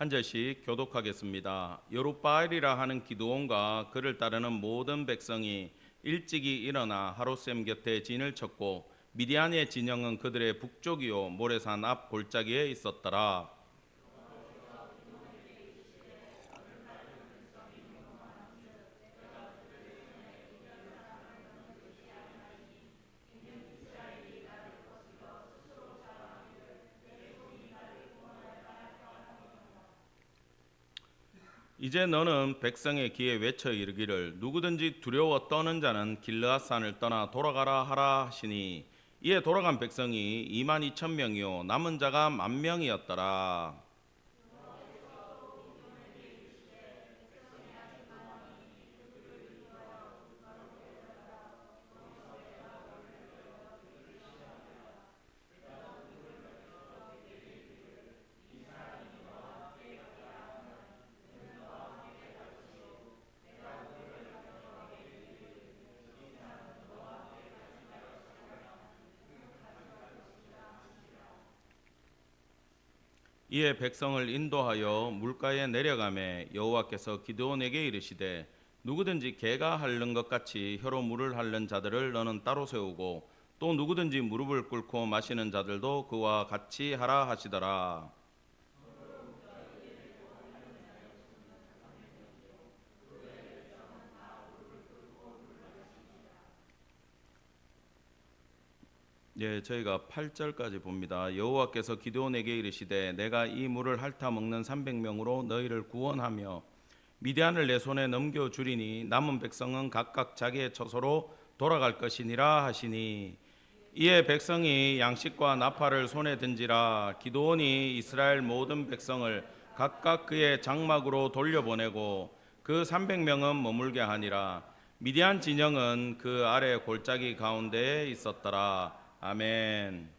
한 절씩 교독하겠습니다. 여룹바알이라 하는 기드온과 그를 따르는 모든 백성이 일찍이 일어나 하롯셈 곁에 진을 쳤고 미디안의 진영은 그들의 북쪽이요 모레산 앞 골짜기에 있었더라. 이제 너는 백성의 귀에 외쳐 이르기를 누구든지 두려워 떠는 자는 길르앗산을 떠나 돌아가라 하라 하시니 이에 돌아간 백성이 22,000명이요 남은 자가 10,000명이었더라. 이에 백성을 인도하여 물가에 내려가매 여호와께서 기드온에게 이르시되 누구든지 개가 핥는 것 같이 혀로 물을 핥는 자들을 너는 따로 세우고 또 누구든지 무릎을 꿇고 마시는 자들도 그와 같이 하라 하시더라. 예, 저희가 8절까지 봅니다. 여호와께서 기드온에게 이르시되 내가 이 물을 핥아 먹는 300명으로 너희를 구원하며 미디안을 내 손에 넘겨 주리니 남은 백성은 각각 자기의 처소로 돌아갈 것이니라 하시니 이에 백성이 양식과 나팔을 손에 든지라 기드온이 이스라엘 모든 백성을 각각 그의 장막으로 돌려보내고 그 300명은 머물게 하니라. 미디안 진영은 그 아래 골짜기 가운데에 있었더라. 아멘.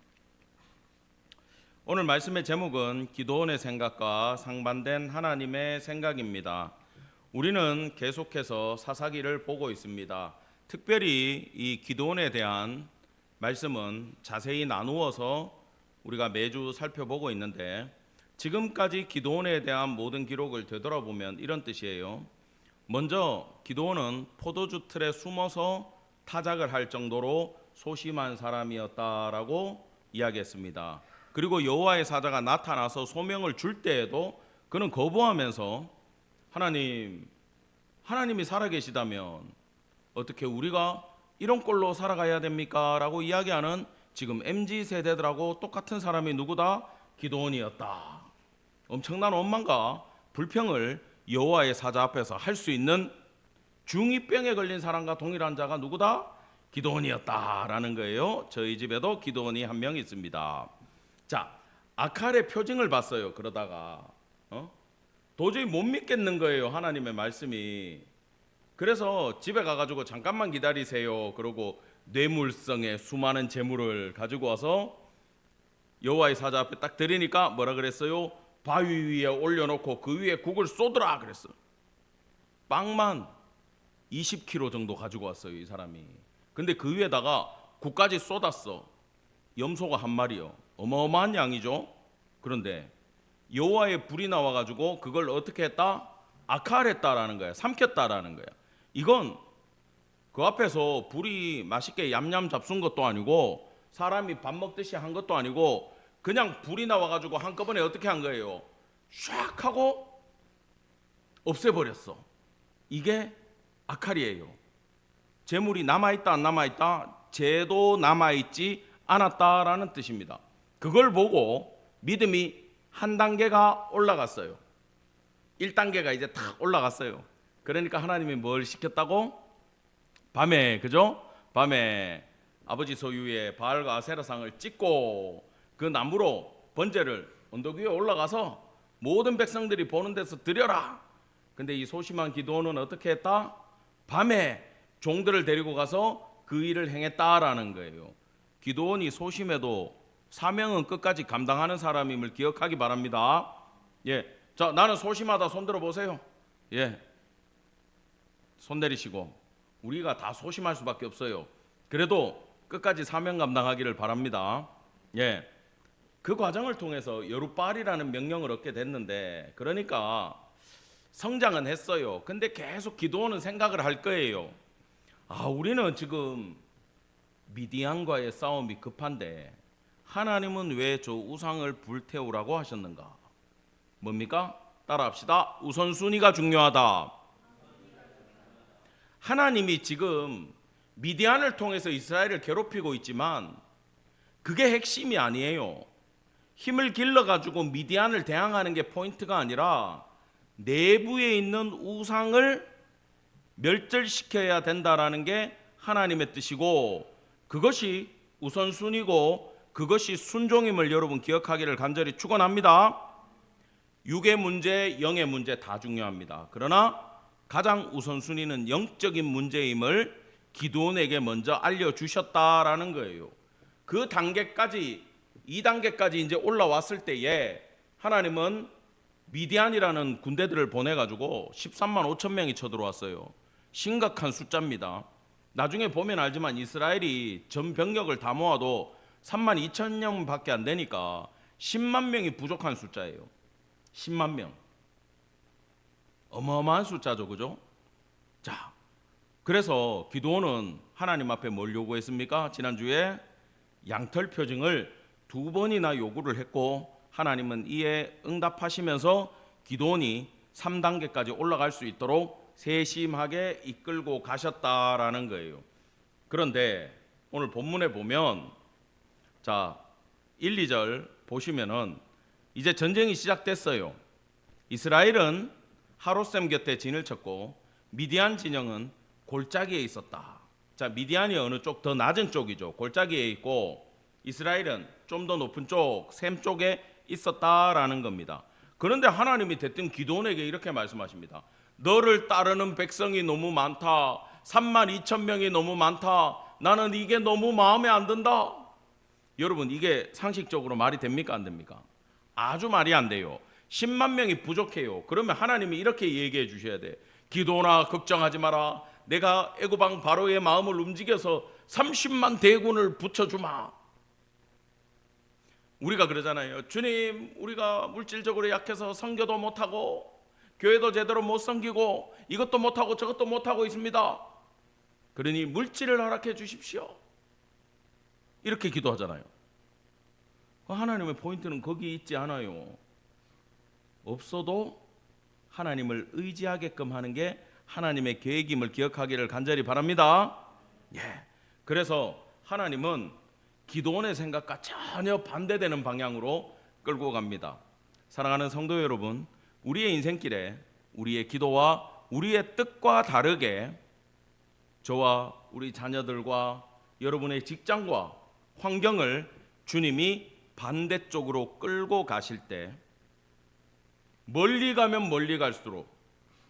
오늘 말씀의 제목은 기드온의 생각과 상반된 하나님의 생각입니다. 우리는 계속해서 사사기를 보고 있습니다. 특별히 이 기드온에 대한 말씀은 자세히 나누어서 우리가 매주 살펴보고 있는데 지금까지 기드온에 대한 모든 기록을 되돌아보면 이런 뜻이에요. 먼저 기드온은 포도주 틀에 숨어서 타작을 할 정도로 소심한 사람이었다라고 이야기했습니다. 그리고 여호와의 사자가 나타나서 소명을 줄 때에도 그는 거부하면서 하나님이 살아계시다면 어떻게 우리가 이런 꼴로 살아가야 됩니까? 라고 이야기하는 지금 MZ세대들하고 똑같은 사람이 누구다? 기드온이었다. 엄청난 원망과 불평을 여호와의 사자 앞에서 할 수 있는 중2병에 걸린 사람과 동일한 자가 누구다? 기드온이었다라는 거예요. 저희 집에도 기드온이 한 명 있습니다. 자, 아칼의 표징을 봤어요. 그러다가 도저히 못 믿겠는 거예요. 하나님의 말씀이. 그래서 집에 가가지고 잠깐만 기다리세요. 그러고 뇌물성의 수많은 재물을 가지고 와서 여호와의 사자 앞에 딱 드리니까 뭐라 그랬어요? 바위 위에 올려놓고 그 위에 국을 쏟으라 그랬어요. 빵만 20kg 정도 가지고 왔어요. 이 사람이. 근데 그 위에다가 국까지 쏟았어. 염소가 한 마리요. 어마어마한 양이죠. 그런데 여호와의 불이 나와가지고 그걸 어떻게 했다? 아칼했다라는 거야. 삼켰다라는 거야. 이건 그 앞에서 불이 맛있게 얌얌 잡순 것도 아니고 사람이 밥 먹듯이 한 것도 아니고 그냥 불이 나와가지고 한꺼번에 어떻게 한 거예요? 샥 하고 없애버렸어. 이게 아칼이에요. 재물이 남아있다 안 남아있다? 죄도 남아있지 않았다라는 뜻입니다. 그걸 보고 믿음이 한 단계가 올라갔어요. 1단계가 이제 탁 올라갔어요. 그러니까 하나님이 뭘 시켰다고? 밤에, 그죠? 밤에 아버지 소유의 바알과 아세라상을 찍고 그 나무로 번제를 언덕 위에 올라가서 모든 백성들이 보는 데서 드려라. 근데 이 소심한 기드온은 어떻게 했다? 밤에 종들을 데리고 가서 그 일을 행했다라는 거예요. 기드온이 소심해도 사명은 끝까지 감당하는 사람임을 기억하기 바랍니다. 예, 자, 나는 소심하다 손 들어 보세요. 예, 손 내리시고. 우리가 다 소심할 수밖에 없어요. 그래도 끝까지 사명 감당하기를 바랍니다. 예, 그 과정을 통해서 여룻바알이라는 명령을 얻게 됐는데, 그러니까 성장은 했어요. 근데 계속 기도원은 생각을 할 거예요. 우리는 지금 미디안과의 싸움이 급한데 하나님은 왜 저 우상을 불태우라고 하셨는가? 뭡니까? 따라합시다. 우선순위가 중요하다. 하나님이 지금 미디안을 통해서 이스라엘을 괴롭히고 있지만 그게 핵심이 아니에요. 힘을 길러가지고 미디안을 대항하는 게 포인트가 아니라 내부에 있는 우상을 멸절시켜야 된다라는 게 하나님의 뜻이고, 그것이 우선순위고 그것이 순종임을 여러분 기억하기를 간절히 축원합니다. 육의 문제, 영의 문제 다 중요합니다. 그러나 가장 우선순위는 영적인 문제임을 기드온에게 먼저 알려주셨다라는 거예요. 그 단계까지, 2단계까지 이제 올라왔을 때에 하나님은 미디안이라는 군대들을 보내가지고 13만 5천 명이 쳐들어왔어요. 심각한 숫자입니다. 나중에 보면 알지만 이스라엘이 전 병력을 다 모아도 3만 2천 명밖에 안 되니까 10만 명이 부족한 숫자예요. 10만 명. 어마어마한 숫자죠, 그죠? 자, 그래서 기드온은 하나님 앞에 뭘 요구했습니까? 지난주에 양털 표징을 2번이나 요구를 했고, 하나님은 이에 응답하시면서 기드온이 3단계까지 올라갈 수 있도록 세심하게 이끌고 가셨다라는 거예요. 그런데 오늘 본문에 보면, 자, 1, 2절 보시면은 이제 전쟁이 시작됐어요. 이스라엘은 하롯셈 곁에 진을 쳤고 미디안 진영은 골짜기에 있었다. 자, 미디안이 어느 쪽? 더 낮은 쪽이죠. 골짜기에 있고 이스라엘은 좀 더 높은 쪽, 셈 쪽에 있었다라는 겁니다. 그런데 하나님이 대뜸 기드온에게 이렇게 말씀하십니다. 너를 따르는 백성이 너무 많다. 3만 2천 명이 너무 많다. 나는 이게 너무 마음에 안 든다. 여러분, 이게 상식적으로 말이 됩니까, 안 됩니까? 아주 말이 안 돼요. 10만 명이 부족해요. 그러면 하나님이 이렇게 얘기해 주셔야 돼. 기도나 걱정하지 마라. 내가 애굽 왕 바로의 마음을 움직여서 30만 대군을 붙여주마. 우리가 그러잖아요. 주님, 우리가 물질적으로 약해서 선교도 못하고 교회도 제대로 못 섬기고 이것도 못하고 저것도 못하고 있습니다. 그러니 물질을 허락해 주십시오. 이렇게 기도하잖아요. 하나님의 포인트는 거기 있지 않아요. 없어도 하나님을 의지하게끔 하는 게 하나님의 계획임을 기억하기를 간절히 바랍니다. 그래서 하나님은 기드온의 생각과 전혀 반대되는 방향으로 끌고 갑니다. 사랑하는 성도 여러분, 우리의 인생길에 우리의 기도와 우리의 뜻과 다르게 저와 우리 자녀들과 여러분의 직장과 환경을 주님이 반대쪽으로 끌고 가실 때 멀리 가면 멀리 갈수록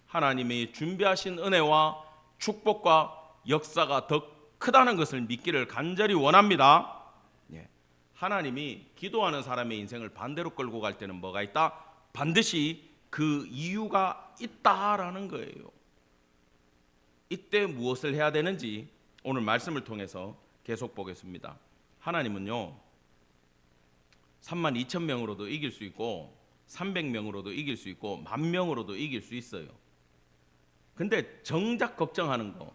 하나님이 준비하신 은혜와 축복과 역사가 더 크다는 것을 믿기를 간절히 원합니다. 하나님이 기도하는 사람의 인생을 반대로 끌고 갈 때는 뭐가 있다? 반드시 그 이유가 있다라는 거예요. 이때 무엇을 해야 되는지 오늘 말씀을 통해서 계속 보겠습니다. 하나님은요, 3만 2천 명으로도 이길 수 있고 300명으로도 이길 수 있고 10,000명으로도 이길 수 있어요. 근데 정작 걱정하는 거,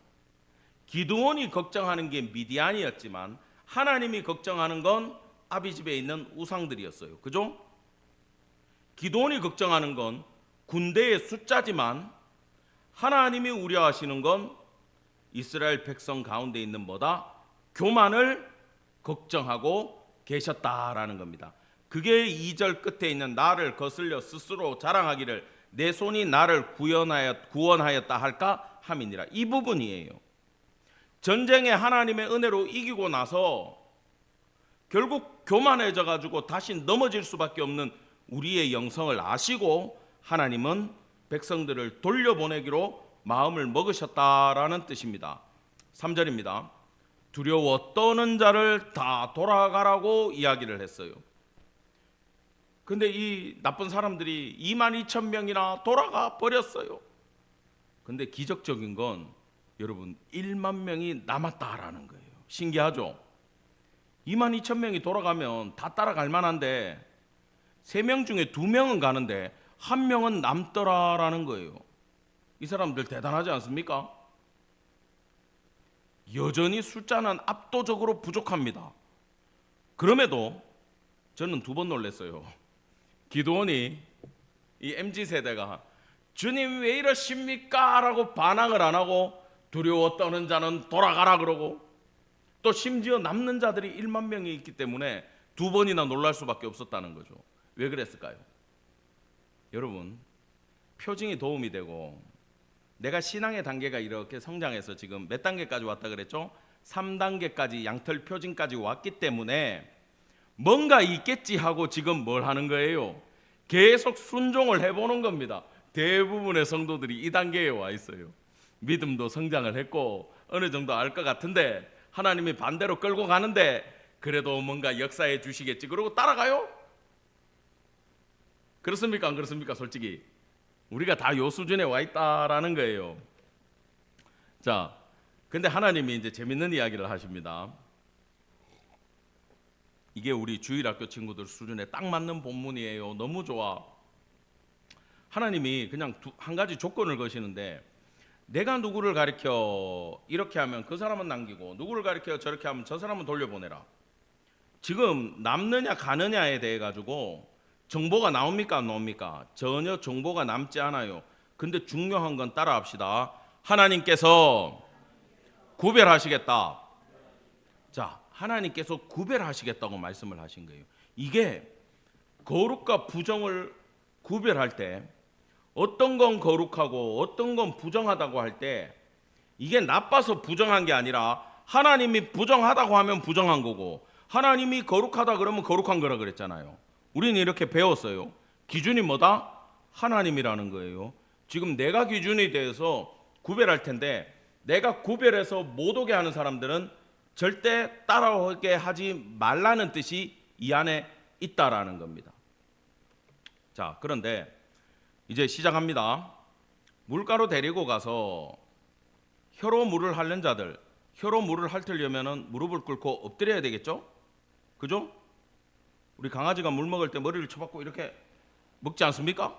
기드온이 걱정하는 게 미디안이었지만 하나님이 걱정하는 건 아비집에 있는 우상들이었어요. 그죠? 기드온이 걱정하는 건 군대의 숫자지만 하나님이 우려하시는 건 이스라엘 백성 가운데 있는 뭐다? 교만을 걱정하고 계셨다라는 겁니다. 그게 2절 끝에 있는 나를 거슬려 스스로 자랑하기를 내 손이 나를 구원하였다 할까 함이니라. 이 부분이에요. 전쟁에 하나님의 은혜로 이기고 나서 결국 교만해져 가지고 다시 넘어질 수밖에 없는 우리의 영성을 아시고 하나님은 백성들을 돌려보내기로 마음을 먹으셨다라는 뜻입니다. 3절입니다. 두려워 떠는 자를 다 돌아가라고 이야기를 했어요. 근데 이 나쁜 사람들이 22,000명이나 돌아가 버렸어요. 근데 기적적인 건 여러분 1만 명이 남았다라는 거예요. 신기하죠? 22,000명이 돌아가면 다 따라갈 만한데 3명 중에 2명은 가는데 1명은 남더라라는 거예요. 이 사람들 대단하지 않습니까? 여전히 숫자는 압도적으로 부족합니다. 그럼에도 저는 2번 놀랐어요. 기드온이 이 MZ세대가 주님 왜 이러십니까? 라고 반항을 안 하고 두려워 떠는 자는 돌아가라 그러고, 또 심지어 남는 자들이 1만 명이 있기 때문에 2번이나 놀랄 수밖에 없었다는 거죠. 왜 그랬을까요? 여러분, 표징이 도움이 되고 내가 신앙의 단계가 이렇게 성장해서 지금 몇 단계까지 왔다 그랬죠? 3단계까지 양털 표징까지 왔기 때문에 뭔가 있겠지 하고 지금 뭘 하는 거예요? 계속 순종을 해보는 겁니다. 대부분의 성도들이 이 단계에 와 있어요. 믿음도 성장을 했고 어느 정도 알 것 같은데 하나님이 반대로 끌고 가는데 그래도 뭔가 역사해 주시겠지 그러고 따라가요? 그렇습니까? 안 그렇습니까? 솔직히 우리가 다 요 수준에 와 있다라는 거예요. 자, 근데 하나님이 이제 재밌는 이야기를 하십니다. 이게 우리 주일학교 친구들 수준에 딱 맞는 본문이에요. 너무 좋아. 하나님이 그냥 한 가지 조건을 거시는데, 내가 누구를 가리켜 이렇게 하면 그 사람은 남기고 누구를 가리켜 저렇게 하면 저 사람은 돌려보내라. 지금 남느냐 가느냐에 대해 가지고 정보가 나옵니까 안 나옵니까? 전혀 정보가 남지 않아요. 근데 중요한 건 따라합시다. 하나님께서 구별하시겠다. 자, 하나님께서 구별하시겠다고 말씀을 하신 거예요. 이게 거룩과 부정을 구별할 때 어떤 건 거룩하고 어떤 건 부정하다고 할 때 이게 나빠서 부정한 게 아니라 하나님이 부정하다고 하면 부정한 거고 하나님이 거룩하다 그러면 거룩한 거라 그랬잖아요. 우리는 이렇게 배웠어요. 기준이 뭐다? 하나님이라는 거예요. 지금 내가 기준이 돼서 구별할 텐데 내가 구별해서 못 오게 하는 사람들은 절대 따라오게 하지 말라는 뜻이 이 안에 있다라는 겁니다. 자, 그런데 이제 시작합니다. 물가로 데리고 가서 혀로 물을 핥는 자들, 혀로 물을 핥으려면 무릎을 꿇고 엎드려야 되겠죠? 그죠? 우리 강아지가 물 먹을 때 머리를 쳐박고 이렇게 먹지 않습니까?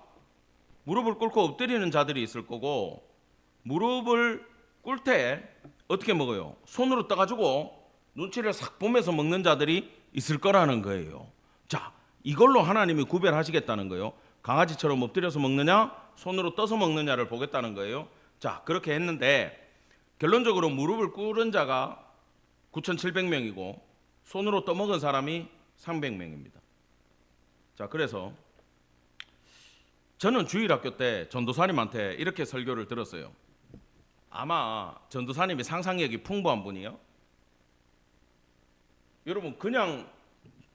무릎을 꿇고 엎드리는 자들이 있을 거고, 무릎을 꿇을 때 어떻게 먹어요? 손으로 떠가지고 눈치를 싹 보면서 먹는 자들이 있을 거라는 거예요. 자, 이걸로 하나님이 구별하시겠다는 거예요. 강아지처럼 엎드려서 먹느냐 손으로 떠서 먹느냐를 보겠다는 거예요. 자, 그렇게 했는데 결론적으로 무릎을 꿇은 자가 9,700명이고 손으로 떠먹은 사람이 300명입니다. 자, 그래서 저는 주일학교 때 전도사님한테 이렇게 설교를 들었어요. 아마 전도사님이 상상력이 풍부한 분이요. 여러분, 그냥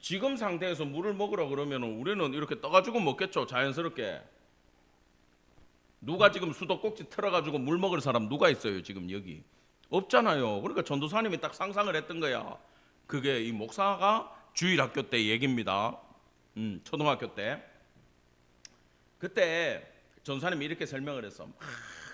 지금 상태에서 물을 먹으라 그러면 우리는 이렇게 떠가지고 먹겠죠. 자연스럽게. 누가 지금 수도꼭지 틀어가지고 물 먹을 사람 누가 있어요 지금 여기? 없잖아요. 그러니까 전도사님이 딱 상상을 했던 거야. 그게 이 목사가 주일학교 때 얘기입니다. 초등학교 때. 그때 전도사님이 이렇게 설명을 했어. 막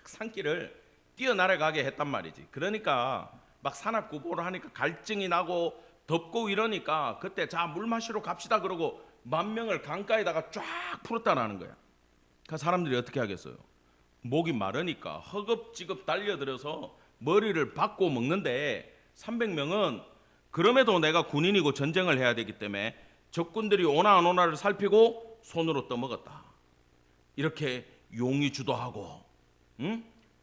산길을 뛰어나려가게 했단 말이지. 그러니까 막 산악구보를 하니까 갈증이 나고 덥고 이러니까 그때 자, 물 마시러 갑시다 그러고 10,000명을 강가에다가 쫙 풀었다라는 거야. 그 사람들이 어떻게 하겠어요? 목이 마르니까 허겁지겁 달려들어서 머리를 박고 먹는데 300명은 그럼에도 내가 군인이고 전쟁을 해야 되기 때문에 적군들이 오나 안 오나를 살피고 손으로 떠먹었다. 이렇게 용이 주도하고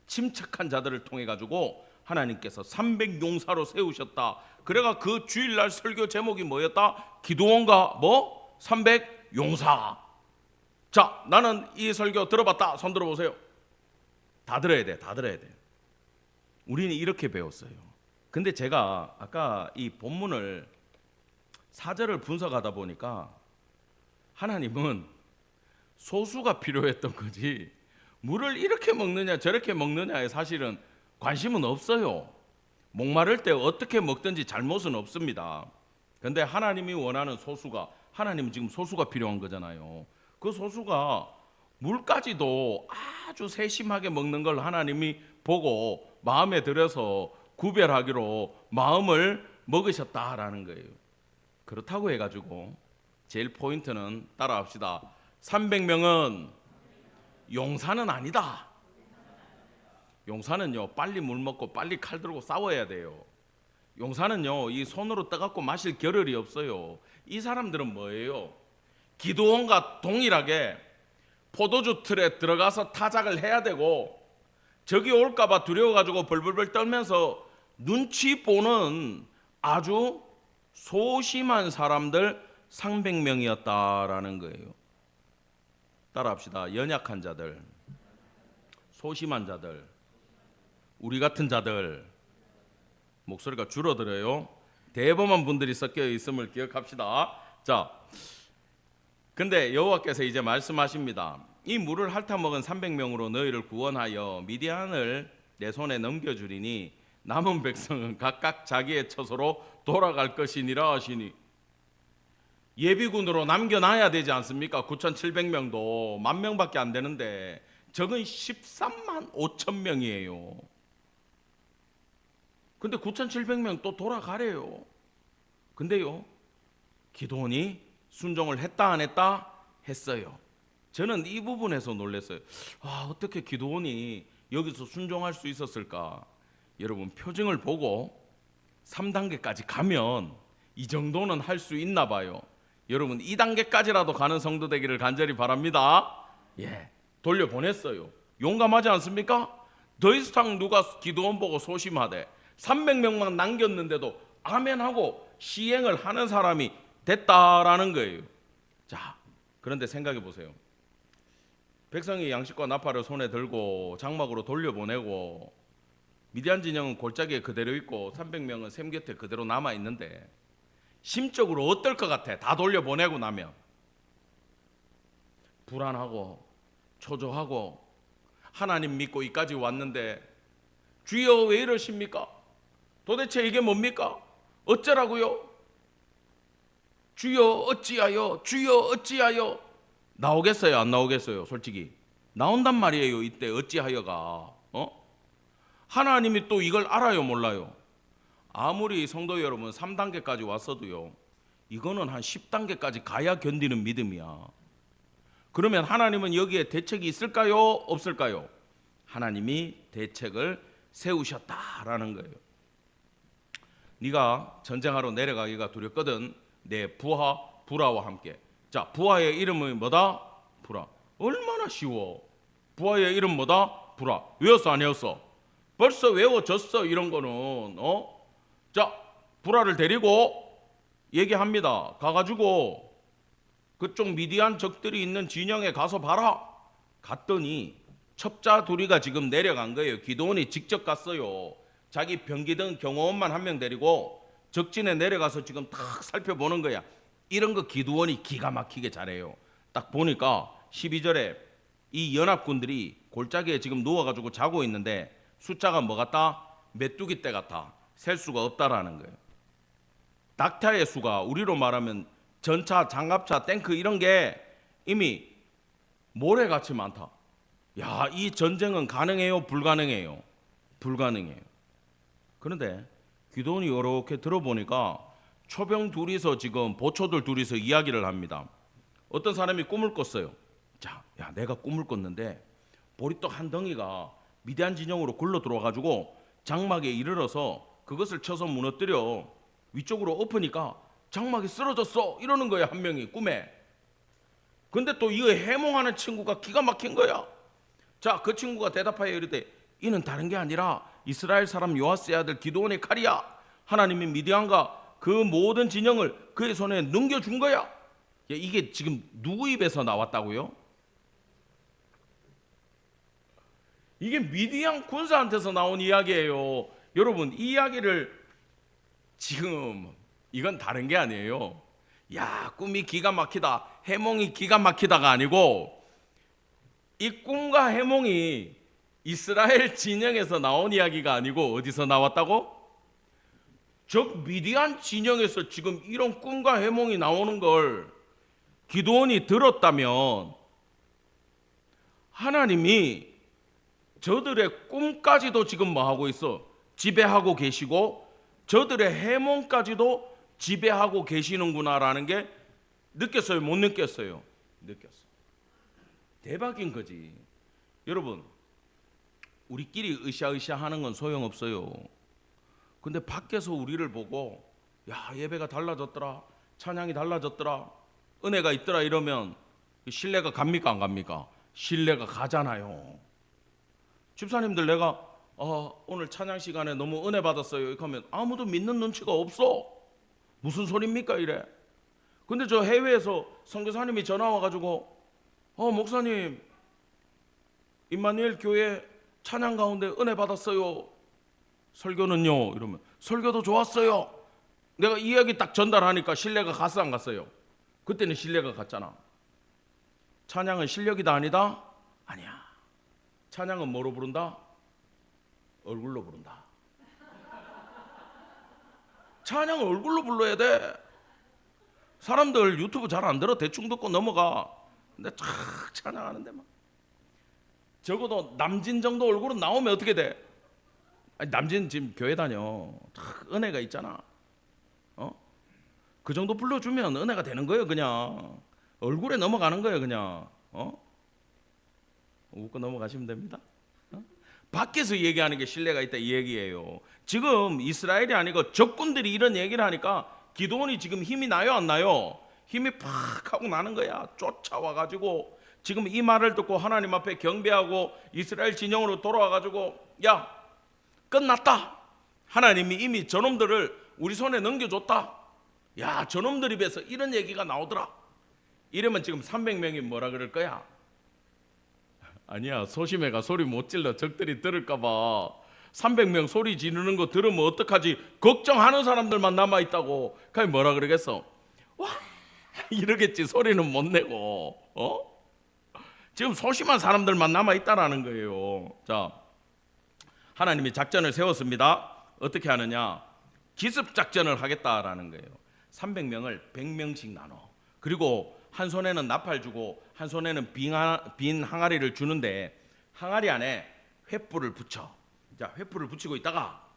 침착한 자들을 통해 가지고 하나님께서 300용사로 세우셨다. 그래가 그 주일날 설교 제목이 뭐였다? 기드온과 300용사. 자, 나는 이 설교 들어봤다. 손 들어보세요. 다 들어야 돼. 다 들어야 돼. 우리는 이렇게 배웠어요. 근데 제가 아까 이 본문을 사절을 분석하다 보니까 하나님은 소수가 필요했던 거지 물을 이렇게 먹느냐 저렇게 먹느냐에 사실은 관심은 없어요. 목마를 때 어떻게 먹든지 잘못은 없습니다. 그런데 하나님이 원하는 소수가, 하나님은 지금 소수가 필요한 거잖아요. 그 소수가 물까지도 아주 세심하게 먹는 걸 하나님이 보고 마음에 들어서 구별하기로 마음을 먹으셨다라는 거예요. 그렇다고 해가지고 제일 포인트는 따라합시다. 300명은 용사는 아니다. 용사는요 빨리 물 먹고 빨리 칼 들고 싸워야 돼요. 용사는요 이 손으로 떠갖고 마실 겨를이 없어요. 이 사람들은 뭐예요? 기드온과 동일하게 포도주 틀에 들어가서 타작을 해야 되고 적이 올까봐 두려워가지고 벌벌벌 떨면서 눈치 보는 아주 소심한 사람들 300명이었다라는 거예요. 따라합시다. 연약한 자들, 소심한 자들, 우리 같은 자들. 목소리가 줄어들어요. 대범한 분들이 섞여 있음을 기억합시다. 자, 근데 여호와께서 이제 말씀하십니다. 이 물을 핥아먹은 300명으로 너희를 구원하여 미디안을 내 손에 넘겨주리니 남은 백성은 각각 자기의 처소로 돌아갈 것이니라 하시니, 예비군으로 남겨놔야 되지 않습니까? 9,700명도 10,000명밖에 안 되는데 적은 13만 5천 명이에요. 근데 9,700명 또 돌아가래요. 근데요 기드온이 순종을 했다 안 했다? 했어요. 저는 이 부분에서 놀랐어요. 어떻게 기드온이 여기서 순종할 수 있었을까? 여러분 표징을 보고 3단계까지 가면 이 정도는 할 수 있나 봐요. 여러분 2단계까지라도 가는 성도 되기를 간절히 바랍니다. 돌려보냈어요. 용감하지 않습니까? 더 이상 누가 기드온 보고 소심하대. 300명만 남겼는데도 아멘하고 시행을 하는 사람이 됐다라는 거예요. 자, 그런데 생각해 보세요. 백성이 양식과 나팔을 손에 들고 장막으로 돌려보내고 미디안 진영은 골짜기에 그대로 있고 300명은 샘 곁에 그대로 남아 있는데 심적으로 어떨 것 같아? 다 돌려보내고 나면 불안하고 초조하고 하나님 믿고 이까지 왔는데 주여 왜 이러십니까? 도대체 이게 뭡니까? 어쩌라고요? 주여 어찌하여, 주여 어찌하여. 나오겠어요 안 나오겠어요? 솔직히 나온단 말이에요. 이때 어찌하여가 하나님이 또 이걸 알아요 몰라요? 아무리 성도 여러분 3단계까지 왔어도요 이거는 한 10단계까지 가야 견디는 믿음이야. 그러면 하나님은 여기에 대책이 있을까요? 없을까요? 하나님이 대책을 세우셨다라는 거예요. 네가 전쟁하러 내려가기가 두렵거든. 내 부하 부라와 함께. 자, 부하의 이름이 뭐다? 부라. 얼마나 쉬워. 부하의 이름 뭐다? 부라. 외웠어 안 외웠어? 벌써 외워졌어. 이런 거는 자, 부라를 데리고 얘기합니다. 가가지고 그쪽 미디안 적들이 있는 진영에 가서 봐라. 갔더니 첩자 둘이가 지금 내려간 거예요. 기드온이 직접 갔어요. 자기 병기든 경호원만 한 명 데리고 적진에 내려가서 지금 탁 살펴보는 거야. 이런 거 기드온이 기가 막히게 잘해요. 딱 보니까 12절에 이 연합군들이 골짜기에 지금 누워가지고 자고 있는데 숫자가 뭐 같다? 메뚜기 떼 같아. 셀 수가 없다라는 거예요. 낙타의 수가 우리로 말하면 전차, 장갑차, 탱크 이런 게 이미 모래같이 많다. 야, 이 전쟁은 가능해요? 불가능해요? 불가능해요. 그런데 기드온이 이렇게 들어보니까 초병 둘이서 지금 보초들 둘이서 이야기를 합니다. 어떤 사람이 꿈을 꿨어요. 자, 야, 내가 꿈을 꿨는데 보리떡 한 덩이가 미디안 진영으로 굴러 들어와가지고 장막에 이르러서 그것을 쳐서 무너뜨려 위쪽으로 엎으니까 장막이 쓰러졌어. 이러는 거야 한 명이 꿈에. 근데 또 이거 해몽하는 친구가 기가 막힌 거야. 자, 그 친구가 대답하여 이르되 이는 다른 게 아니라 이스라엘 사람 요아스의 아들 기드온의 칼이야. 하나님이 미디안과 그 모든 진영을 그의 손에 넘겨준 거야. 야, 이게 지금 누구 입에서 나왔다고요? 이게 미디안 군사한테서 나온 이야기예요. 여러분 이 이야기를 지금 이건 다른 게 아니에요. 야, 꿈이 기가 막히다, 해몽이 기가 막히다가 아니고 이 꿈과 해몽이 이스라엘 진영에서 나온 이야기가 아니고 어디서 나왔다고? 적 미디안 진영에서 지금 이런 꿈과 해몽이 나오는 걸 기드온이 들었다면 하나님이 저들의 꿈까지도 지금 뭐 하고 있어? 지배하고 계시고 저들의 해몽까지도 지배하고 계시는구나라는 게 느꼈어요? 못 느꼈어요? 느꼈어. 대박인 거지. 여러분, 우리끼리 으쌰으쌰 하는 건 소용없어요. 근데 밖에서 우리를 보고 야, 예배가 달라졌더라, 찬양이 달라졌더라, 은혜가 있더라 이러면 신뢰가 갑니까 안 갑니까? 신뢰가 가잖아요. 집사님들 내가 오늘 찬양 시간에 너무 은혜 받았어요 이렇게 하면 아무도 믿는 눈치가 없어. 무슨 소리입니까 이래. 근데 저 해외에서 선교사님이 전화 와가지고 목사님 임마누엘 교회 찬양 가운데 은혜 받았어요. 설교는요? 이러면 설교도 좋았어요. 내가 이 이야기 딱 전달하니까 신뢰가 갔어 안 갔어요? 그때는 신뢰가 갔잖아. 찬양은 실력이다 아니다? 아니야. 찬양은 뭐로 부른다? 얼굴로 부른다. 찬양은 얼굴로 불러야 돼. 사람들 유튜브 잘 안 들어. 대충 듣고 넘어가. 근데 쫙 찬양하는데 막 적어도 남진 정도 얼굴은 나오면 어떻게 돼? 아니, 남진 지금 교회 다녀. 은혜가 있잖아. 그 정도 불러주면 은혜가 되는 거예요. 그냥 얼굴에 넘어가는 거예요. 그냥 웃고 넘어가시면 됩니다. 밖에서 얘기하는 게 신뢰가 있다 이 얘기예요. 지금 이스라엘이 아니고 적군들이 이런 얘기를 하니까 기드온이 지금 힘이 나요 안 나요? 힘이 팍 하고 나는 거야. 쫓아와가지고 지금 이 말을 듣고 하나님 앞에 경배하고 이스라엘 진영으로 돌아와가지고 야 끝났다. 하나님이 이미 저놈들을 우리 손에 넘겨줬다. 야 저놈들 입에서 이런 얘기가 나오더라. 이러면 지금 300명이 뭐라 그럴 거야? 아니야, 소심해가 소리 못 질러 적들이 들을까봐 300명 소리 지르는 거 들으면 어떡하지 걱정하는 사람들만 남아있다고. 그냥 뭐라 그러겠어? 와 이러겠지. 소리는 못 내고. 지금 소심한 사람들만 남아있다라는 거예요. 자, 하나님이 작전을 세웠습니다. 어떻게 하느냐? 기습작전을 하겠다라는 거예요. 300명을 100명씩 나눠. 그리고 한 손에는 나팔 주고 한 손에는 빈 항아리를 주는데 항아리 안에 횃불을 붙여. 자, 횃불을 붙이고 있다가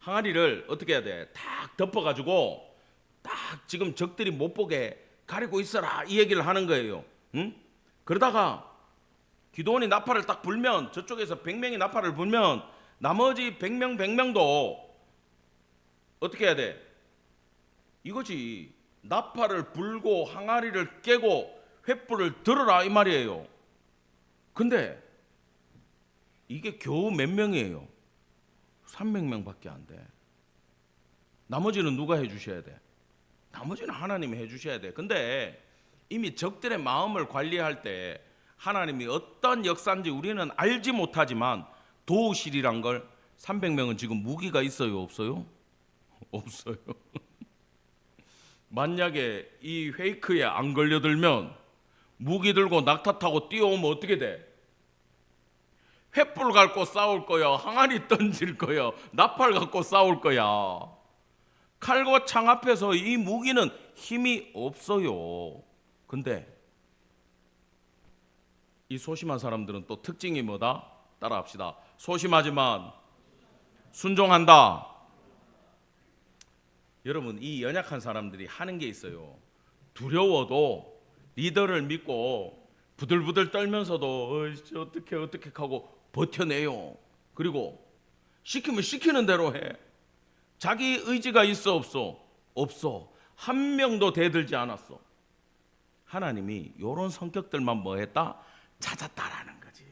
항아리를 어떻게 해야 돼? 딱 덮어가지고 딱 지금 적들이 못 보게 가리고 있어라 이 얘기를 하는 거예요. 응? 그러다가 기드온이 나팔을 딱 불면 저쪽에서 100명이 나팔을 불면 나머지 100명도 어떻게 해야 돼? 이거지. 나팔을 불고 항아리를 깨고 횃불을 들어라 이 말이에요. 근데 이게 겨우 몇 명이에요? 300명밖에 안 돼. 나머지는 누가 해주셔야 돼? 나머지는 하나님이 해주셔야 돼. 근데 이미 적들의 마음을 관리할 때 하나님이 어떤 역사인지 우리는 알지 못하지만 도우시리란 걸 300명은 지금 무기가 있어요 없어요? 없어요. 만약에 이 페이크에 안 걸려들면 무기 들고 낙타 타고 뛰어오면 어떻게 돼? 횃불 갖고 싸울 거야, 항아리 던질 거야, 나팔 갖고 싸울 거야. 칼과 창 앞에서 이 무기는 힘이 없어요. 근데 이 소심한 사람들은 또 특징이 뭐다? 따라합시다. 소심하지만 순종한다. 여러분, 이 연약한 사람들이 하는 게 있어요. 두려워도 리더를 믿고 부들부들 떨면서도 어떻게 하고 버텨내요. 그리고 시키면 시키는 대로 해. 자기 의지가 있어 없어? 없어. 한 명도 대들지 않았어. 하나님이 이런 성격들만 뭐 했다? 찾았다라는 거지.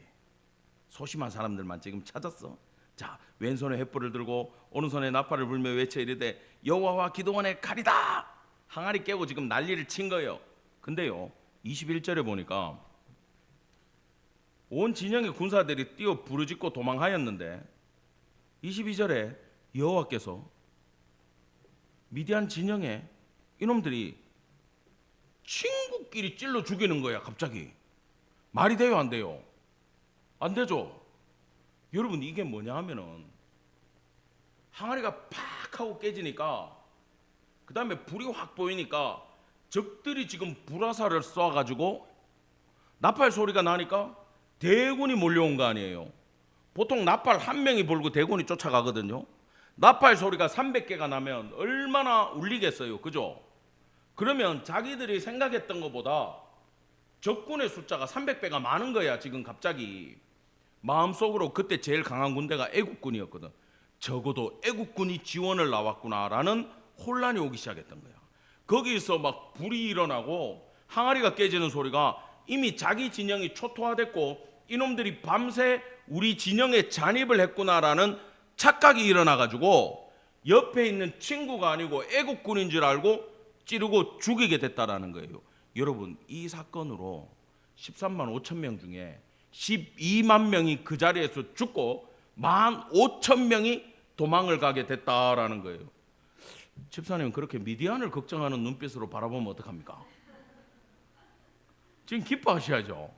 소심한 사람들만 지금 찾았어. 자, 왼손에 횃불을 들고 오른손에 나팔을 불며 외쳐 이르되 여호와와 기드온의 칼이다. 항아리 깨고 지금 난리를 친 거예요. 근데요 21절에 보니까 온 진영의 군사들이 뛰어 부르짖고 도망하였는데 22절에 여호와께서 미디안 진영에 이놈들이 친구끼리 찔러 죽이는 거야. 갑자기. 말이 돼요 안 돼요? 안 되죠. 여러분, 이게 뭐냐 하면은 항아리가 팍 하고 깨지니까 그 다음에 불이 확 보이니까 적들이 지금 불화살을 쏴가지고 나팔 소리가 나니까 대군이 몰려온 거 아니에요. 보통 나팔 한 명이 불고 대군이 쫓아가거든요. 나팔 소리가 300개가 나면 얼마나 울리겠어요, 그죠? 그러면 자기들이 생각했던 것보다 적군의 숫자가 300배가 많은 거야. 지금 갑자기 마음속으로 그때 제일 강한 군대가 애국군이었거든. 적어도 애국군이 지원을 나왔구나라는 혼란이 오기 시작했던 거야. 거기서 막 불이 일어나고 항아리가 깨지는 소리가 이미 자기 진영이 초토화됐고 이놈들이 밤새 우리 진영에 잔입을 했구나라는 착각이 일어나가지고 옆에 있는 친구가 아니고 애국군인 줄 알고 찌르고 죽이게 됐다라는 거예요. 여러분, 이 사건으로 13만 5천 명 중에 12만 명이 그 자리에서 죽고 15,000명이 도망을 가게 됐다라는 거예요. 집사님, 그렇게 미디안을 걱정하는 눈빛으로 바라보면 어떡합니까? 지금 기뻐하셔야죠.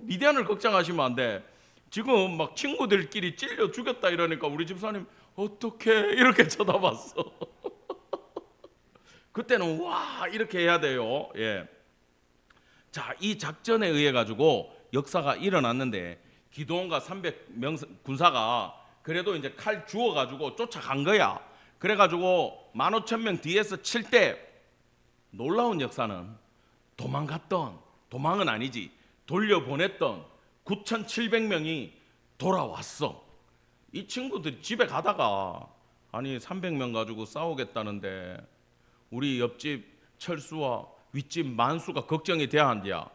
미디안을 걱정하시면 안 돼. 지금 막 친구들끼리 찔려 죽였다 이러니까 우리 집사님 어떻게 이렇게 쳐다봤어. 그때는 와 이렇게 해야 돼요. 예. 자, 이 작전에 의해 가지고 역사가 일어났는데 기드온과 300명 군사가 그래도 이제 칼 주워 가지고 쫓아간 거야. 그래 가지고 15,000명 뒤에서 칠 때 놀라운 역사는 도망은 아니지, 돌려보냈던 9,700명이 돌아왔어. 이 친구들이 집에 가다가 아니 300명 가지고 싸우겠다는데 우리 옆집 철수와 윗집 만수가 걱정이 돼야 한디야.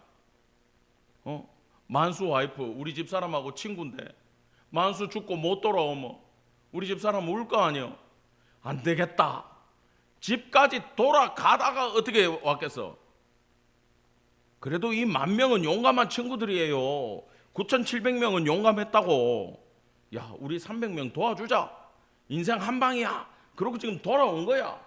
만수 와이프 우리 집 사람하고 친구인데 만수 죽고 못 돌아오면 우리 집 사람 울 거 아니야. 안 되겠다. 집까지 돌아가다가 어떻게 왔겠어. 그래도 이 10,000명은 용감한 친구들이에요. 9,700명은 용감했다고. 야, 우리 300명 도와주자. 인생 한 방이야. 그러고 지금 돌아온 거야.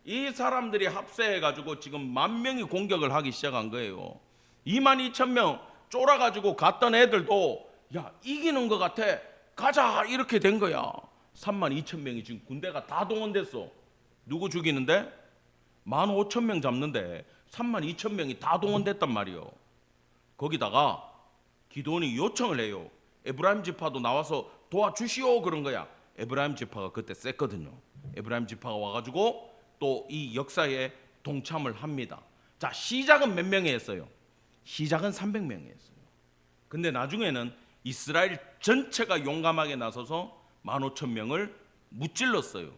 이 사람들이 합세해가지고 지금 10,000명이 공격을 하기 시작한 거예요. 22,000명 쫄아가지고 갔던 애들도 야, 이기는 것 같아. 가자. 이렇게 된 거야. 32,000명이 지금 군대가 다 동원됐어. 누구 죽이는데? 15,000명 잡는데 32,000명이 다 동원됐단 말이에요. 거기다가 기드온이 요청을 해요. 에브라임 지파도 나와서 도와주시오 그런 거야. 에브라임 지파가 그때 셌거든요. 에브라임 지파가 와가지고 또 이 역사에 동참을 합니다. 자, 시작은 몇 명이 했어요? 시작은 300명이 했어요. 근데 나중에는 이스라엘 전체가 용감하게 나서서 15,000명을 무찔렀어요.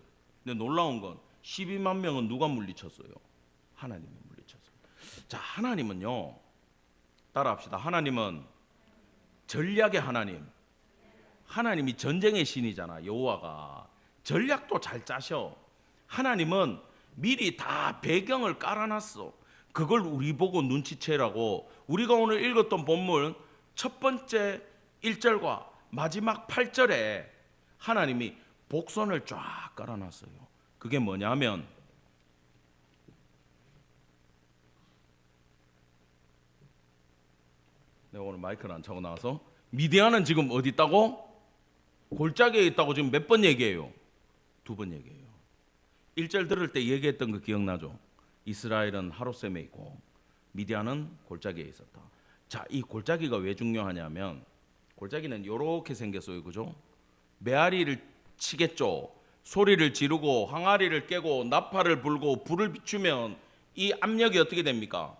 근데 놀라운 건 12만 명은 누가 물리쳤어요? 하나님이 물리쳤어요. 자, 하나님은요, 따라합시다. 하나님은 전략의 하나님. 하나님이 전쟁의 신이잖아. 여호와가 전략도 잘 짜셔. 하나님은 미리 다 배경을 깔아놨어. 그걸 우리 보고 눈치채라고. 우리가 오늘 읽었던 본문 첫 번째 1절과 마지막 8절에 하나님이 복선을 쫙 깔아놨어요. 그게 뭐냐면 내가 오늘 마이크를 안 차고 나와서 미디안은 지금 어디 있다고? 골짜기에 있다고 지금 몇 번 얘기해요? 2번 얘기해요. 1절 들을 때 얘기했던 거 기억나죠? 이스라엘은 하롯셈에 있고 미디안은 골짜기에 있었다. 자, 이 골짜기가 왜 중요하냐면 골짜기는 이렇게 생겼어요. 그죠? 메아리를 치겠죠. 소리를 지르고 항아리를 깨고 나팔을 불고 불을 비추면 이 압력이 어떻게 됩니까?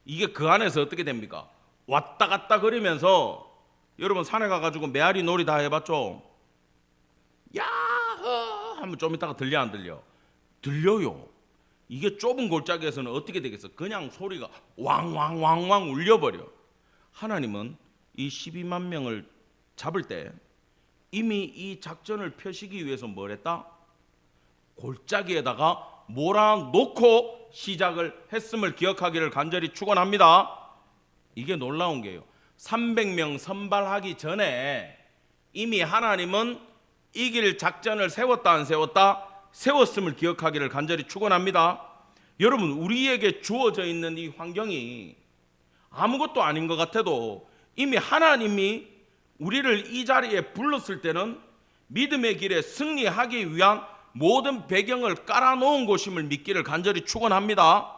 이게 그 안에서 어떻게 됩니까? 왔다 갔다 거리면서, 여러분 산에 가가지고 메아리 놀이 다 해봤죠? 야호 하면 좀 이따가 들려 안 들려? 들려요. 이게 좁은 골짜기에서는 어떻게 되겠어? 그냥 소리가 왕왕왕왕 울려버려. 하나님은 이 12만 명을 잡을 때 이미 이 작전을 펴시기 위해서 뭘 했다? 골짜기에다가 몰아놓고 시작을 했음을 기억하기를 간절히 축원합니다. 이게 놀라운 게요. 300명 선발하기 전에 이미 하나님은 이길 작전을 세웠다 안 세웠다? 세웠음을 기억하기를 간절히 축원합니다. 여러분, 우리에게 주어져 있는 이 환경이 아무것도 아닌 것 같아도 이미 하나님이 우리를 이 자리에 불렀을 때는 믿음의 길에 승리하기 위한 모든 배경을 깔아놓은 곳임을 믿기를 간절히 축원합니다.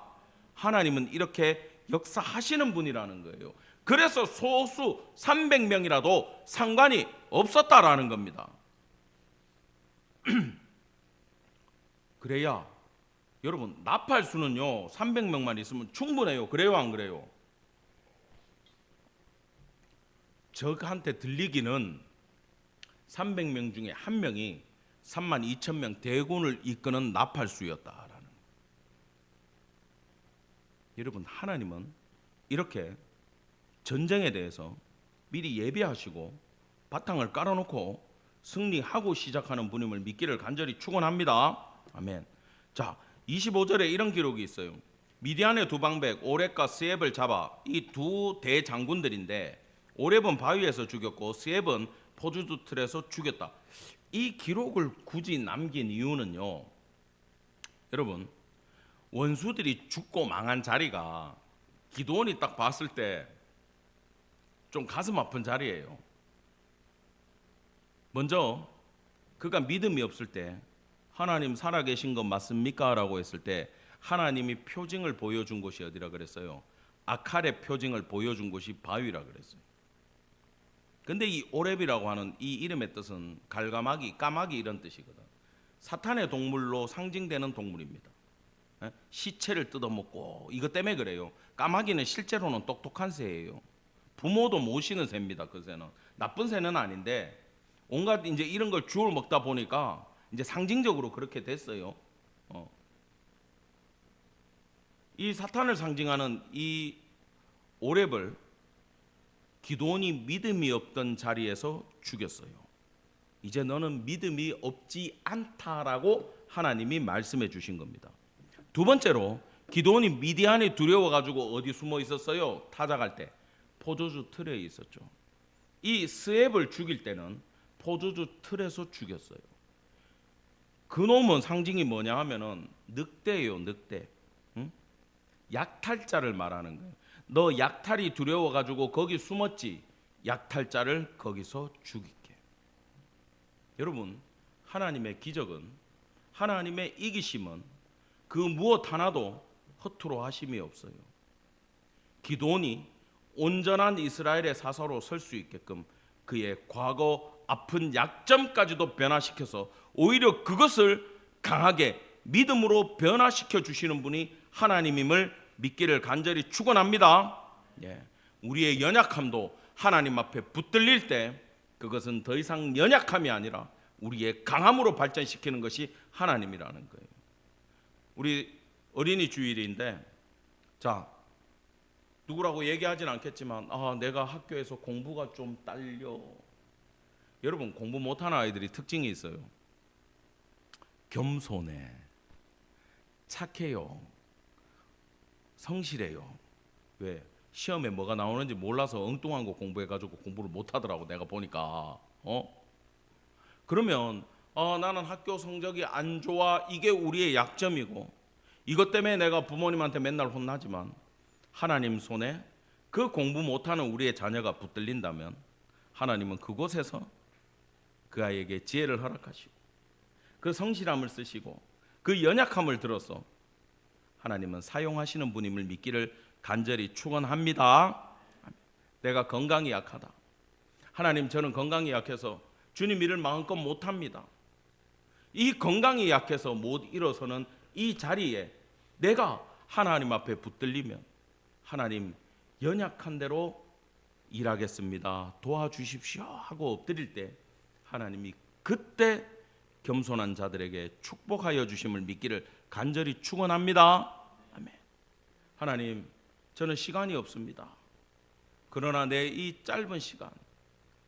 하나님은 이렇게 역사하시는 분이라는 거예요. 그래서 소수 300명이라도 상관이 없었다라는 겁니다. 그래야 여러분 나팔수는요 300명만 있으면 충분해요. 그래요 안 그래요? 적한테 들리기는 300명 중에 한 명이 32,000명 대군을 이끄는 나팔수였다라는. 여러분 하나님은 이렇게 전쟁에 대해서 미리 예비하시고 바탕을 깔아놓고 승리하고 시작하는 분임을 믿기를 간절히 축원합니다. 아멘. 자, 25절에 이런 기록이 있어요. 미디안의 두 방백 오렙과 스엡을 잡아, 이 두 대장군들인데 오렙은 바위에서 죽였고 스엡은 포도주 틀에서 죽였다. 이 기록을 굳이 남긴 이유는요, 여러분 원수들이 죽고 망한 자리가 기드온이 딱 봤을 때 좀 가슴 아픈 자리예요. 먼저 그가 믿음이 없을 때 하나님 살아계신 것 맞습니까? 라고 했을 때 하나님이 표징을 보여준 곳이 어디라 그랬어요? 아칼의 표징을 보여준 곳이 바위라 그랬어요. 근데 이 오렙이라고 하는 이 이름의 뜻은 갈가마귀, 까마귀 이런 뜻이거든. 사탄의 동물로 상징되는 동물입니다. 시체를 뜯어먹고 이것 때문에 그래요. 까마귀는 실제로는 똑똑한 새예요. 부모도 모시는 새입니다. 그 새는 나쁜 새는 아닌데 온갖 이제 이런 걸 주워 먹다 보니까 이제 상징적으로 그렇게 됐어요. 이 사탄을 상징하는 이 오렙을 기드온이 믿음이 없던 자리에서 죽였어요. 이제 너는 믿음이 없지 않다라고 하나님이 말씀해 주신 겁니다. 두 번째로 기드온이 미디안이 두려워가지고 어디 숨어 있었어요? 타작할 때 포도주 틀에 있었죠. 이 스엡을 죽일 때는 포도주 틀에서 죽였어요. 그놈은 상징이 뭐냐 하면은 늑대예요. 늑대. 응? 약탈자를 말하는 거예요. 너 약탈이 두려워가지고 거기 숨었지. 약탈자를 거기서 죽일게. 여러분 하나님의 기적은, 하나님의 이기심은 그 무엇 하나도 허투루 하심이 없어요. 기드온이 온전한 이스라엘의 사사로 설 수 있게끔 그의 과거 아픈 약점까지도 변화시켜서 오히려 그것을 강하게 믿음으로 변화시켜 주시는 분이 하나님임을 믿기를 간절히 축원합니다. 우리의 연약함도 하나님 앞에 붙들릴 때 그것은 더 이상 연약함이 아니라 우리의 강함으로 발전시키는 것이 하나님이라는 거예요. 우리 어린이 주일인데, 자 누구라고 얘기하진 않겠지만 내가 학교에서 공부가 좀 딸려. 여러분 공부 못하는 아이들이 특징이 있어요. 겸손해, 착해요, 성실해요. 왜? 시험에 뭐가 나오는지 몰라서 엉뚱한 거 공부해가지고 공부를 못하더라고 내가 보니까. 그러면 나는 학교 성적이 안 좋아, 이게 우리의 약점이고 이것 때문에 내가 부모님한테 맨날 혼나지만 하나님 손에 그 공부 못하는 우리의 자녀가 붙들린다면 하나님은 그곳에서 그 아이에게 지혜를 허락하시고 그 성실함을 쓰시고 그 연약함을 들어서 하나님은 사용하시는 분임을 믿기를 간절히 축원합니다. 내가 건강이 약하다. 하나님 저는 건강이 약해서 주님 일을 마음껏 못합니다. 이 건강이 약해서 못 일어서는 이 자리에 내가 하나님 앞에 붙들리면 하나님 연약한 대로 일하겠습니다. 도와주십시오 하고 엎드릴 때 하나님이 그때 겸손한 자들에게 축복하여 주심을 믿기를 간절히 축원합니다. 아멘. 하나님 저는 시간이 없습니다. 그러나 내 이 짧은 시간,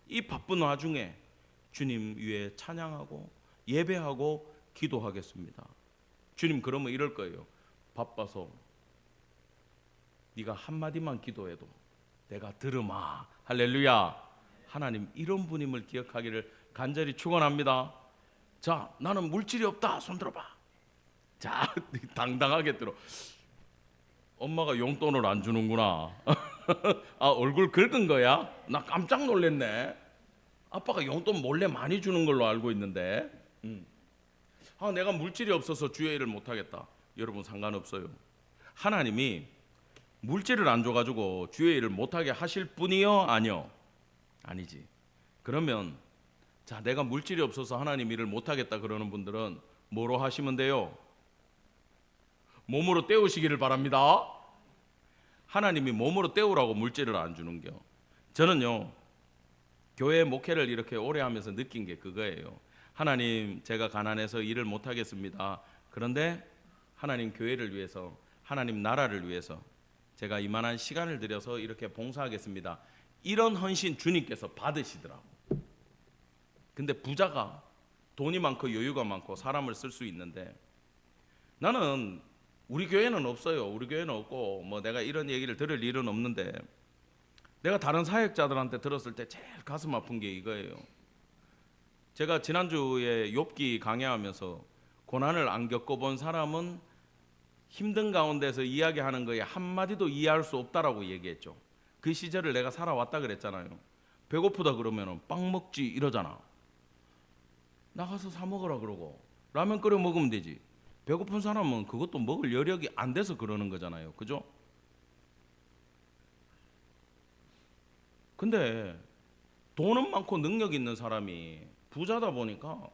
이 바쁜 와중에 주님 위에 찬양하고 예배하고 기도하겠습니다. 주님 그러면 이럴 거예요. 바빠서 네가 한마디만 기도해도 내가 들으마. 할렐루야. 하나님 이런 분임을 기억하기를 간절히 축원합니다. 자 나는 물질이 없다. 손 들어봐. 자 당당하게 들어. 엄마가 용돈을 안 주는구나. 얼굴 긁은 거야? 나 깜짝 놀랐네. 아빠가 용돈 몰래 많이 주는 걸로 알고 있는데 내가 물질이 없어서 주의 일을 못하겠다. 여러분 상관없어요. 하나님이 물질을 안 줘가지고 주의 일을 못하게 하실 분이요? 아니요? 아니지. 그러면 자 내가 물질이 없어서 하나님 일을 못하겠다 그러는 분들은 뭐로 하시면 돼요? 몸으로 때우시기를 바랍니다. 하나님이 몸으로 때우라고 물질을 안 주는겨. 저는요, 교회 목회를 이렇게 오래 하면서 느낀 게 그거예요. 하나님, 제가 가난해서 일을 못 하겠습니다. 그런데 하나님 교회를 위해서, 하나님 나라를 위해서 제가 이만한 시간을 들여서 이렇게 봉사하겠습니다. 이런 헌신 주님께서 받으시더라고. 근데 부자가 돈이 많고 여유가 많고 사람을 쓸 수 있는데, 나는 우리 교회는 없어요. 우리 교회는 없고 뭐 내가 이런 얘기를 들을 일은 없는데, 내가 다른 사역자들한테 들었을 때 제일 가슴 아픈 게 이거예요. 제가 지난주에 욥기 강해하면서 고난을 안 겪어본 사람은 힘든 가운데서 이야기하는 거에 한마디도 이해할 수 없다라고 얘기했죠. 그 시절을 내가 살아왔다 그랬잖아요. 배고프다 그러면 빵 먹지 이러잖아. 나가서 사 먹으라 그러고 라면 끓여 먹으면 되지. 배고픈 사람은 그것도 먹을 여력이 안 돼서 그러는 거잖아요. 그죠? 근데 돈은 많고 능력 있는 사람이 부자다 보니까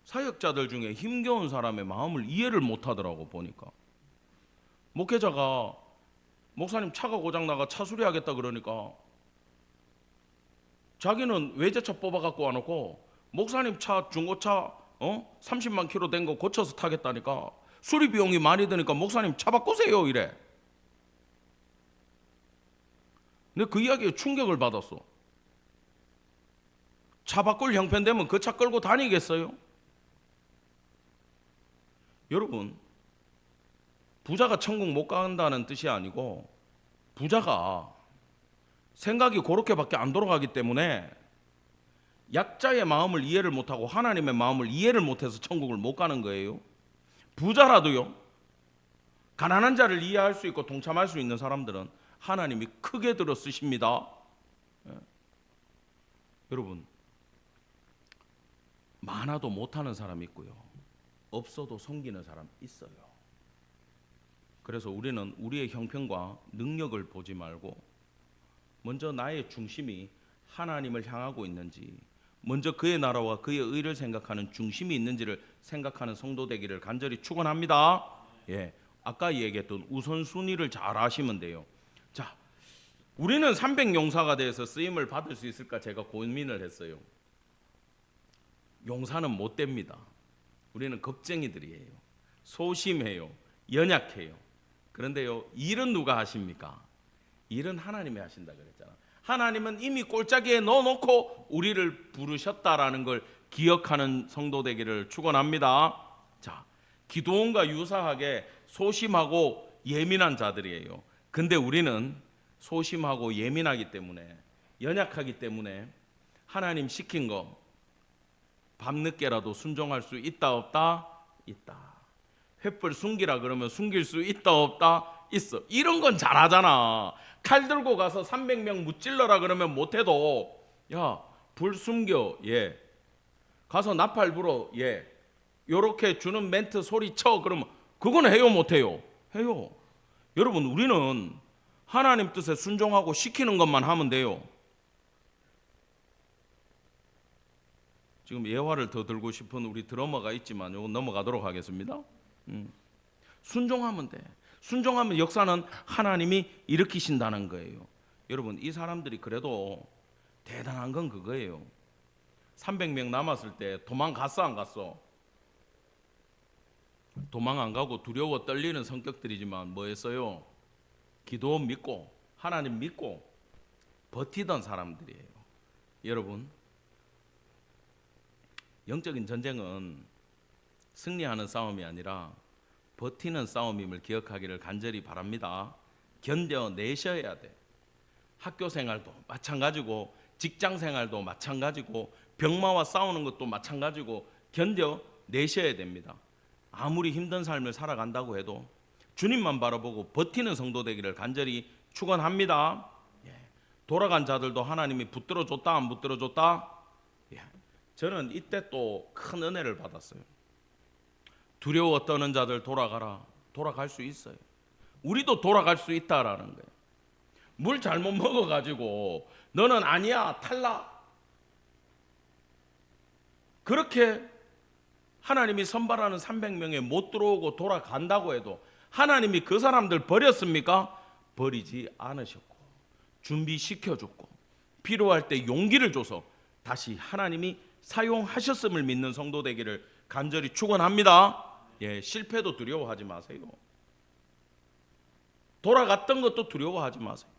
사역자들 중에 힘겨운 사람의 마음을 이해를 못 하더라고. 보니까 목회자가 목사님 차가 고장나가 차 수리하겠다 그러니까 자기는 외제차 뽑아 갖고 와놓고 목사님 차 중고차 30만 킬로 된 거 고쳐서 타겠다니까 수리 비용이 많이 드니까 목사님 차 바꾸세요 이래. 근데 그 이야기에 충격을 받았어. 차 바꿀 형편되면 그 차 끌고 다니겠어요? 여러분, 부자가 천국 못 간다는 뜻이 아니고 부자가 생각이 그렇게밖에 안 돌아가기 때문에 약자의 마음을 이해를 못하고 하나님의 마음을 이해를 못해서 천국을 못 가는 거예요. 부자라도요, 가난한 자를 이해할 수 있고 동참할 수 있는 사람들은 하나님이 크게 들어 쓰십니다. 여러분, 많아도 못하는 사람 있고요, 없어도 섬기는 사람 있어요. 그래서 우리는 우리의 형편과 능력을 보지 말고 먼저 나의 중심이 하나님을 향하고 있는지, 먼저 그의 나라와 그의 의를 생각하는 중심이 있는지를 생각하는 성도 되기를 간절히 축원합니다. 예, 아까 얘기했던 우선순위를 잘 아시면 돼요. 자, 우리는 300용사가 돼서 쓰임을 받을 수 있을까 제가 고민을 했어요. 용사는 못 됩니다. 우리는 겁쟁이들이에요. 소심해요. 연약해요. 그런데요, 일은 누가 하십니까? 일은 하나님이 하신다 그랬잖아. 하나님은 이미 골짜기에 넣어놓고 우리를 부르셨다라는 걸 기억하는 성도 되기를 축원합니다. 자, 기도원과 유사하게 소심하고 예민한 자들이에요. 근데 우리는 소심하고 예민하기 때문에, 연약하기 때문에 하나님 시킨 거 밤늦게라도 순종할 수 있다 없다? 있다. 횃불 숨기라 그러면 숨길 수 있다 없다? 있어. 이런 건 잘하잖아. 칼 들고 가서 300명 무찔러라 그러면 못해도 야, 불 숨겨. 예. 가서 나팔 불어. 예. 요렇게 주는 멘트 소리 쳐. 그러면 그건 해요 못해요? 해요. 여러분, 우리는 하나님 뜻에 순종하고 시키는 것만 하면 돼요. 지금 예화를 더 들고 싶은 우리 드러머가 있지만 이건 넘어가도록 하겠습니다. 순종하면 돼. 순종하면 역사는 하나님이 일으키신다는 거예요. 여러분, 이 사람들이 그래도 대단한 건 그거예요. 300명 남았을 때 도망갔어 안 갔어? 도망 안 가고 두려워 떨리는 성격들이지만 뭐 했어요? 기도 믿고 하나님 믿고 버티던 사람들이에요. 여러분, 영적인 전쟁은 승리하는 싸움이 아니라 버티는 싸움임을 기억하기를 간절히 바랍니다. 견뎌내셔야 돼. 학교 생활도 마찬가지고 직장 생활도 마찬가지고 병마와 싸우는 것도 마찬가지고 견뎌내셔야 됩니다. 아무리 힘든 삶을 살아간다고 해도 주님만 바라보고 버티는 성도 되기를 간절히 축원합니다. 돌아간 자들도 하나님이 붙들어 줬다 안 붙들어 줬다? 저는 이때 또 큰 은혜를 받았어요. 두려워 떠는 자들 돌아가라. 돌아갈 수 있어요. 우리도 돌아갈 수 있다라는 거예요. 물 잘못 먹어가지고 너는 아니야 탈락. 그렇게 하나님이 선발하는 300명에 못 들어오고 돌아간다고 해도 하나님이 그 사람들 버렸습니까? 버리지 않으셨고 준비시켜줬고 필요할 때 용기를 줘서 다시 하나님이 사용하셨음을 믿는 성도 되기를 간절히 축원합니다. 실패도 두려워하지 마세요. 돌아갔던 것도 두려워하지 마세요.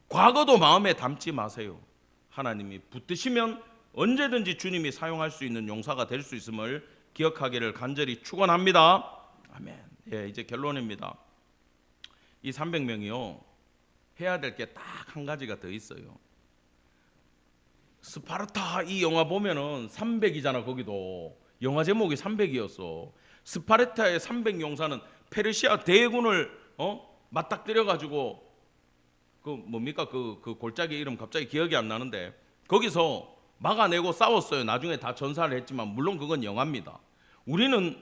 과거도 마음에 담지 마세요. 하나님이 붙드시면 언제든지 주님이 사용할 수 있는 용사가 될 수 있음을 기억하기를 간절히 축원합니다. 아멘. 이제 결론입니다. 이 300명이요 해야 될 게 딱 한 가지가 더 있어요. 스파르타 이 영화 보면은 300이잖아. 거기도 영화 제목이 300이었어. 스파르타의 300 용사는 페르시아 대군을 맞닥뜨려 가지고 그 뭡니까 그 골짜기 이름 갑자기 기억이 안 나는데 거기서 막아내고 싸웠어요. 나중에 다 전사를 했지만 물론 그건 영화입니다. 우리는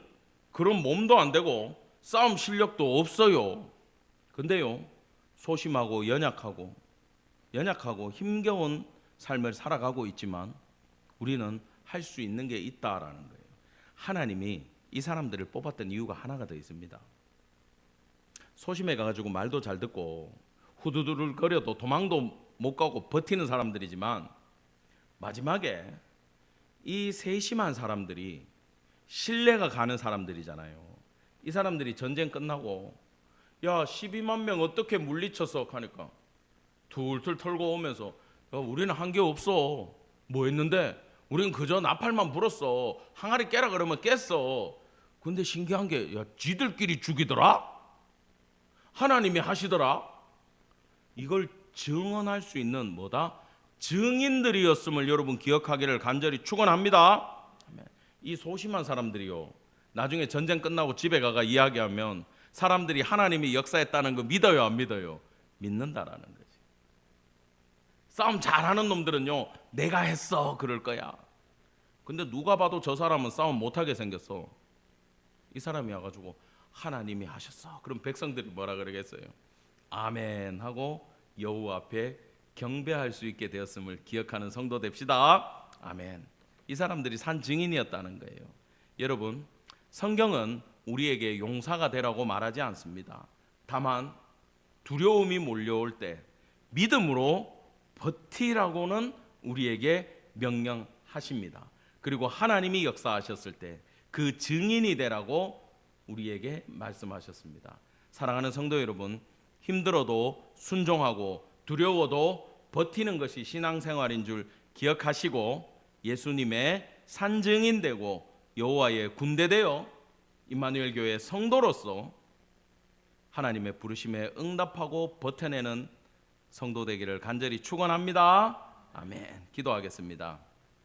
그런 몸도 안 되고 싸움 실력도 없어요. 근데요 소심하고 연약하고 힘겨운 삶을 살아가고 있지만 우리는 할 수 있는 게 있다라는 거예요. 하나님이 이 사람들을 뽑았던 이유가 하나가 더 있습니다. 소심해 가지고 말도 잘 듣고 후두두를 거려도 도망도 못 가고 버티는 사람들이지만 마지막에 이 세심한 사람들이 신뢰가 가는 사람들이잖아요. 이 사람들이 전쟁 끝나고 야 12만 명 어떻게 물리쳤어 하니까 툴툴 털고 오면서 야, 우리는 한 게 없어. 뭐 했는데 우리는 그저 나팔만 불었어. 항아리 깨라 그러면 깼어. 근데 신기한 게 야, 지들끼리 죽이더라. 하나님이 하시더라. 이걸 증언할 수 있는 뭐다? 증인들이었음을 여러분 기억하기를 간절히 축원합니다. 이 소심한 사람들이요 나중에 전쟁 끝나고 집에 가가 이야기하면 사람들이 하나님이 역사했다는 거 믿어요 안 믿어요? 믿는다라는 거지. 싸움 잘하는 놈들은요 내가 했어 그럴 거야. 근데 누가 봐도 저 사람은 싸움 못하게 생겼어. 이 사람이 와가지고 하나님이 하셨어. 그럼 백성들이 뭐라 그러겠어요? 아멘 하고 여호와 앞에 경배할 수 있게 되었음을 기억하는 성도 됩시다. 아멘. 이 사람들이 산 증인이었다는 거예요. 여러분 성경은 우리에게 용사가 되라고 말하지 않습니다. 다만 두려움이 몰려올 때 믿음으로 버티라고는 우리에게 명령하십니다. 그리고 하나님이 역사하셨을 때 그 증인이 되라고 우리에게 말씀하셨습니다. 사랑하는 성도 여러분, 힘들어도 순종하고 두려워도 버티는 것이 신앙생활인 줄 기억하시고 예수님의 산증인 되고 여호와의 군대 되어 임마누엘 교회 성도로서 하나님의 부르심에 응답하고 버텨내는 성도 되기를 간절히 축원합니다. 아멘. 기도하겠습니다.